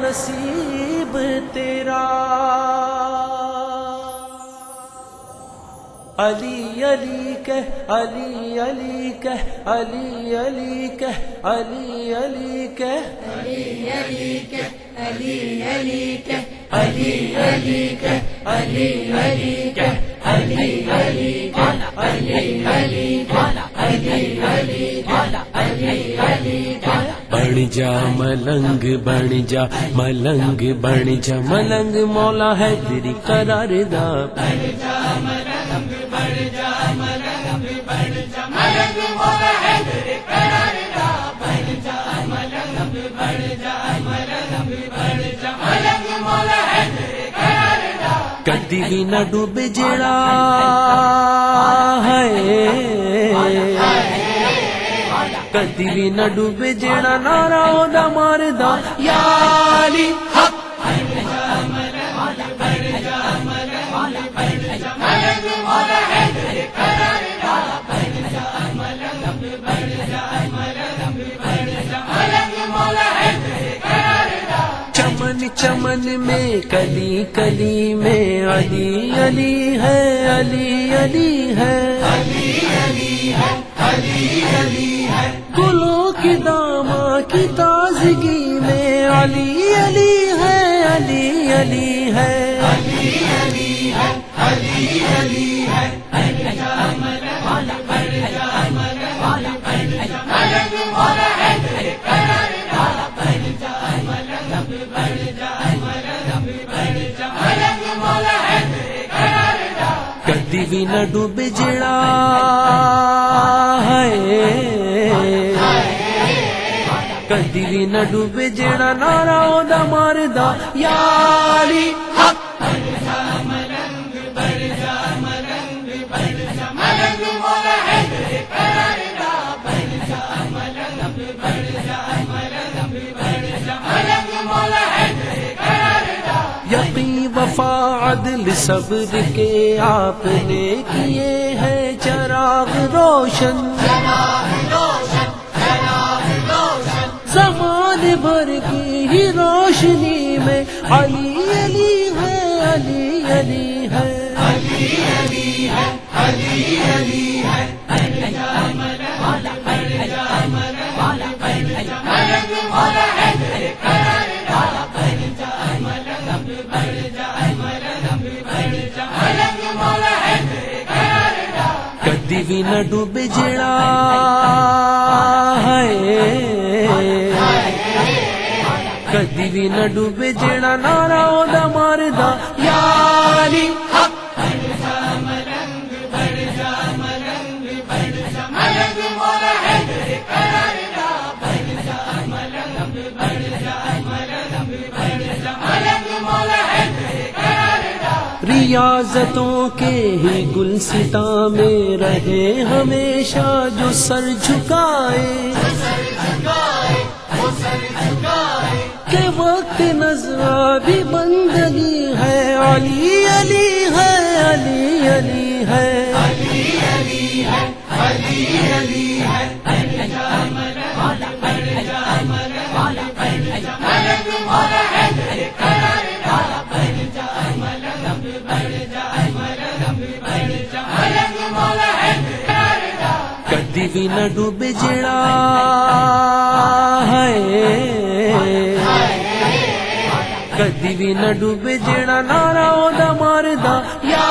نصیب تیرا علی علی کہہ علی علی کہہ علی علی کہہ علی علی کہہ علی علی کہہ علی علی کہہ علی علی کہہ علی علی کہہ علی علی کہہ علی علی کہہ علی علی کہہ علی علی کہہ بن جا ملنگ بن جا ملنگ بن جا ملنگ مولا ہے تیری قرار دا بن جا ملنگ بن جا ملنگ بن جا ملنگ مولا ہے تیرے قرار دا بن جا ملنگ بن جا ملنگ بن جا ملنگ مولا ہے تیرے قرار دا کدی بھی نہ ڈوب جڑا ہے کدی بھی نہ ڈوب جڑا نعرہ دا ماردا یا علی حق چمن چمن میں کلی کلی میں علی علی ہے علی علی ہے علی علی ہے علی علی ہے گلوں کی داماں کی تازگی میں علی علی ہے علی علی ہے علی علی ہے علی علی ہے بن جا ملنگ بن جا ملنگ بن جا ملنگ مولا ہے تیرے قرار دا بن جا ملنگ بن جا ملنگ بن جا ملنگ مولا ہے تیرے قرار دا کدی بھی نہ ڈوب جڑا ہے کدی بھی نہ ڈوب جڑا نعرہ دا ماردا یا علی حق ملنگ بن جا ملنگ بن جا ملنگ مولا ہے تیرے قرار دا بن جا ملنگ بن جا ملنگ بن جا ملنگ مولا ہے تیرے قرار دا یقین وفا عدل صبر کے آپ نے کیے ہیں چراغ روشن زمانے بھر کی ہی روشنی میں علی علی ہے علی علی ہے علی علی ہے علی علی ہے بن جا ملنگ بن جا ملنگ بن جا ملنگ مولا ہے تیرے قرار دا بن جا ملنگ بن جا ملنگ بن جا ملنگ مولا ہے تیرے قرار دا کدی بھی نہ ڈوب جڑا ہے کدی بھی نہ ڈوب جڑا نعرہ دا ماردا یا علی حق ملنگ بن جا ملنگ بن جا ملنگ مولا ہے تیرے قرار دا بن جا ملنگ بن جا ملنگ بن جا ملنگ مولا ہے تیرے قرار دا ریاضتوں کے ہی گلستاں میں رہے ہمیشہ جو سر جھکائے کہ وقت نظرہ بھی بندگی ہے علی علی ہے علی علی ہے علی علی ہے علی علی ہے بن جا ملنگ بن جا ملنگ بن جا ملنگ مولا ہے تیرے قرار دا بن جا ملنگ بن جا ملنگ بن جا ملنگ مولا ہے تیرے قرار دا کدی بھی نہ ڈوب جڑا ہے کدی بھی نہ ڈوب جڑا نعرہ دا ماردا یا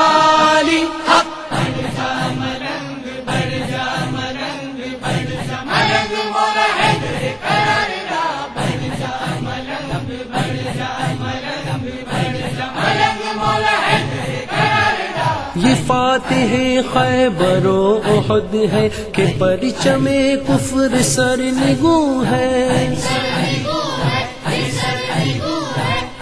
علی حق ملنگ بن جا ملنگ بن جا ملنگ مولا ہے تیرے قرار دا بن جا ملنگ بن جا ملنگ بن جا ملنگ مولا ہے تیرے قرار دا یہ فاتح خیبر و احد ہے کہ پرچم کفر سر نگو ہے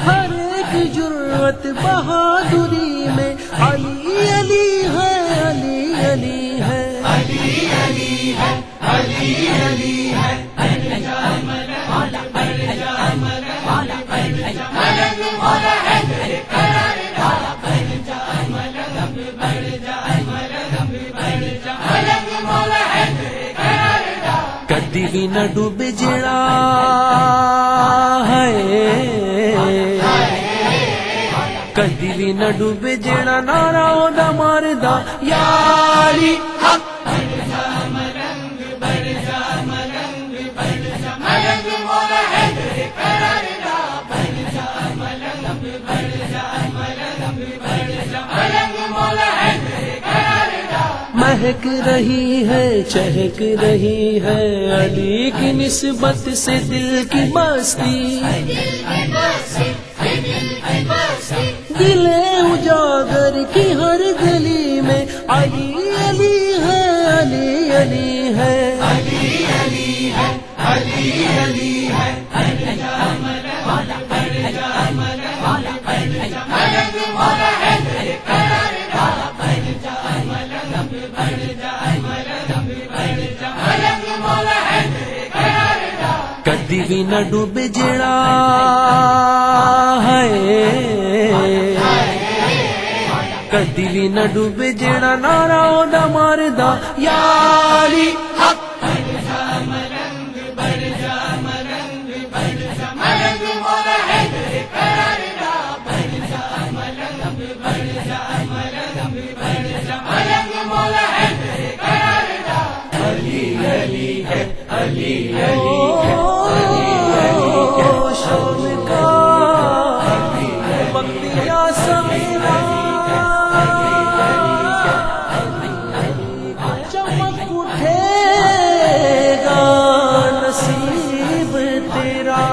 ہر ایک جرأت بہادری میں علی علی ہے علی علی ہے علی علی ہے علی علی ہے بن جا ملنگ بن جا ملنگ بن جا ملنگ مولا ہے تیرے قرار دا بن جا ملنگ بن جا ملنگ بن جا ملنگ مولا ہے تیرے قرار دا کدی بھی نہ ڈوب جڑا ہے کدی بھی نہ ڈوبے جیڑا نعرہ دا ماردا یا علی حق مہک رہی ہے چہک رہی ہے علی کی نسبت سے دل کی بستی دل اجاگر کی ہر گلی میں علی علی ہے علی علی ہے علی علی ہے علی علی ہے کدی بھی نہ ڈوبے جیڑا ہے کدی بھی نہ ڈوبے جیڑا نعرہ دا ماردا یا علی حق شام کا بختیا سمیرا چمک اٹھے گا نصیب تیرا